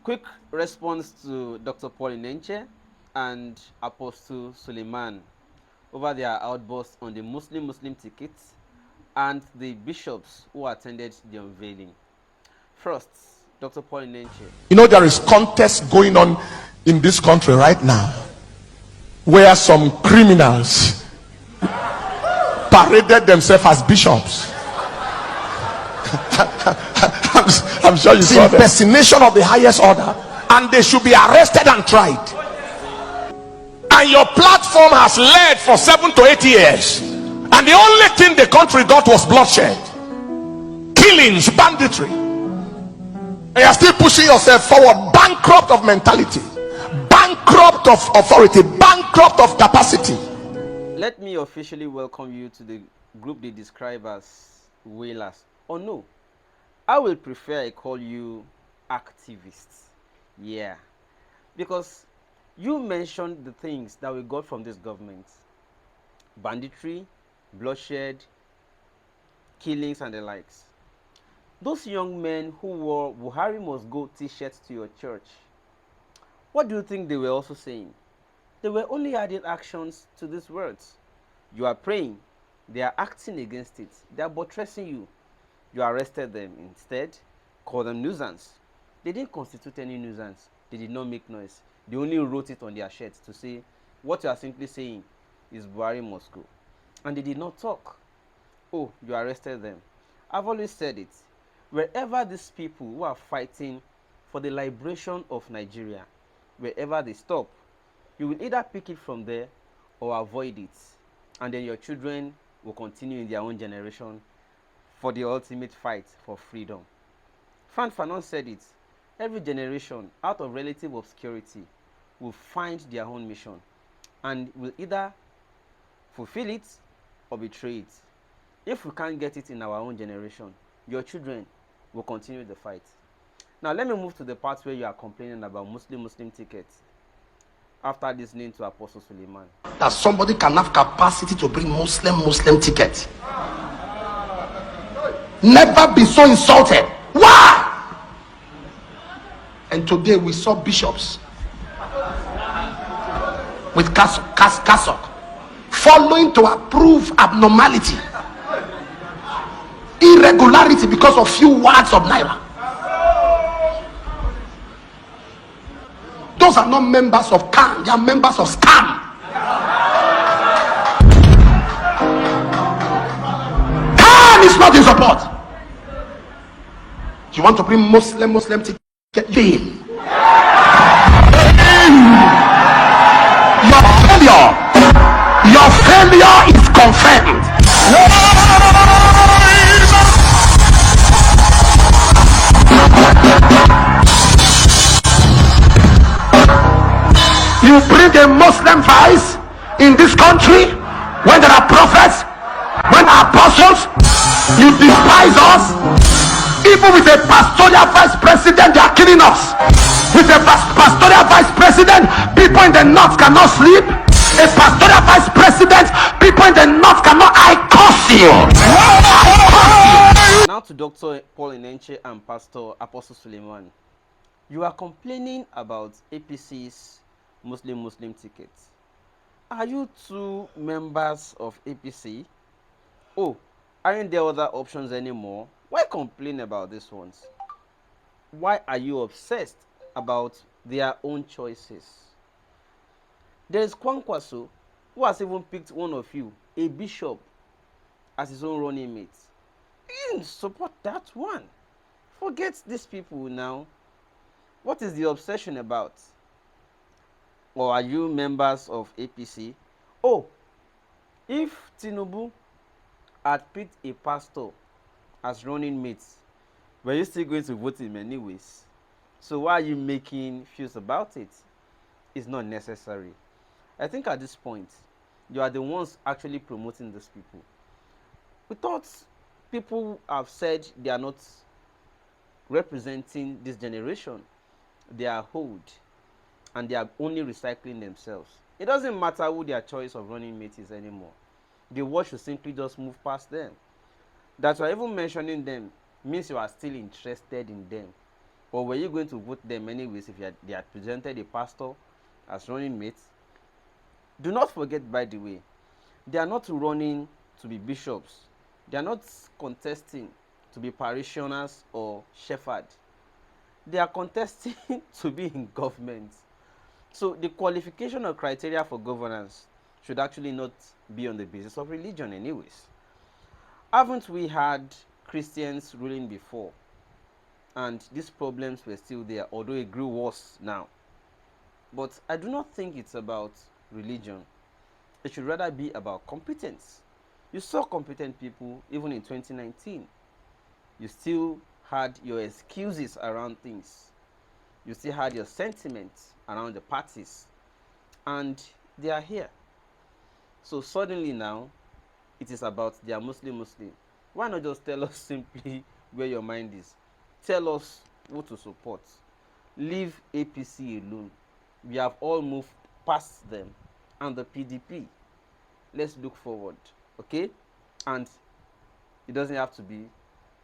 Quick response to Dr. Paul Enenche and Apostle Suleiman over their outburst on the Muslim tickets and the bishops who attended the unveiling. First, Dr. Paul Enenche. You know, there is contest going on in this country right now where some criminals paraded themselves as bishops. I'm sure you saw the impersonation of the highest order, and they should be arrested and tried. And your platform has led for 7 to 8 years, and the only thing the country got was bloodshed, killings, banditry, and you're still pushing yourself forward, bankrupt of mentality, bankrupt of authority, bankrupt of capacity. Let me officially welcome you to the group they describe as whalers. Or no, I will prefer I call you activists. Yeah, because you mentioned the things that we got from this government: banditry, bloodshed, killings, and the likes. Those young men who wore Buhari must go t-shirts to your church, what do you think they were also saying? They were only adding actions to these words. You are praying, they are acting against it. They are buttressing you. You arrested them instead, call them nuisance. They didn't constitute any nuisance. They did not make noise. They only wrote it on their shirts to say, what you are simply saying is Buhari must go. And they did not talk. Oh, you arrested them. I've always said it. Wherever these people who are fighting for the liberation of Nigeria, wherever they stop, you will either pick it from there or avoid it. And then your children will continue in their own generation for the ultimate fight for freedom. Frank Fanon said it. Every generation, out of relative obscurity, will find their own mission and will either fulfill it or betray it. If we can't get it in our own generation, your children will continue the fight. Now let me move to the part where you are complaining about Muslim tickets after listening to Apostle Suleiman. That somebody can have capacity to bring Muslim ticket. Never be so insulted. Why? And today we saw bishops with cassock following to approve abnormality, irregularity because of few words of naira. Those are not members of CAN, they are members of scam. CAN is not in support. You want to bring Muslim to get in. Your failure is confirmed. You bring a Muslim vice in this country when there are prophets, when there are apostles. You despise us. Even with a pastoral vice president, they are killing us. With a pastoral vice president, people in the north cannot sleep. A pastoral vice president, people in the north cannot. I curse you. Now to Dr. Paul Enenche and Pastor Apostle Suleiman. You are complaining about APC's Muslim tickets. Are you two members of APC? Oh, aren't there other options anymore? Why complain about these ones? Why are you obsessed about their own choices? There is Kwankwaso, who has even picked one of you, a bishop, as his own running mate. You didn't support that one. Forget these people now. What is the obsession about? Or are you members of APC? Oh, if Tinubu had picked a pastor as running mates, were you still going to vote him anyways? So why are you making fuss about it? It's not necessary. I think at this point, you are the ones actually promoting these people. We thought people have said they are not representing this generation. They are old and they are only recycling themselves. It doesn't matter who their choice of running mate is anymore. The world should simply just move past them. That you are even mentioning them means you are still interested in them. Or were you going to vote them anyways if they had presented a pastor as running mate? Do not forget, by the way, they are not running to be bishops. They are not contesting to be parishioners or shepherd. They are contesting to be in government. So the qualification or criteria for governance should actually not be on the basis of religion anyways. Haven't we had Christians ruling before? And these problems were still there, although it grew worse now. But I do not think it's about religion. It should rather be about competence. You saw competent people even in 2019. You still had your excuses around things. You still had your sentiments around the parties. And they are here. So suddenly now, it is about their Muslim. Why not just tell us simply where your mind is? Tell us who to support. Leave APC alone. We have all moved past them. And the PDP. Let's look forward. Okay? And it doesn't have to be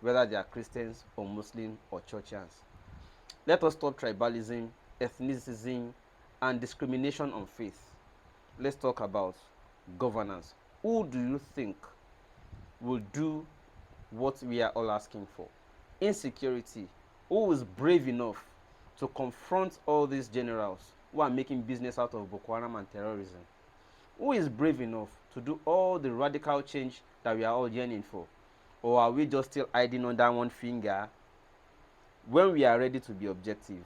whether they are Christians or Muslim or Churchians. Let us stop tribalism, ethnicism, and discrimination on faith. Let's talk about governance. Who do you think will do what we are all asking for? Insecurity. Who is brave enough to confront all these generals who are making business out of Boko Haram and terrorism? Who is brave enough to do all the radical change that we are all yearning for? Or are we just still hiding under one finger? When we are ready to be objective,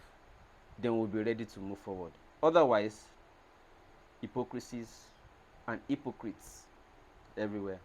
then we'll be ready to move forward. Otherwise, hypocrisies and hypocrites everywhere.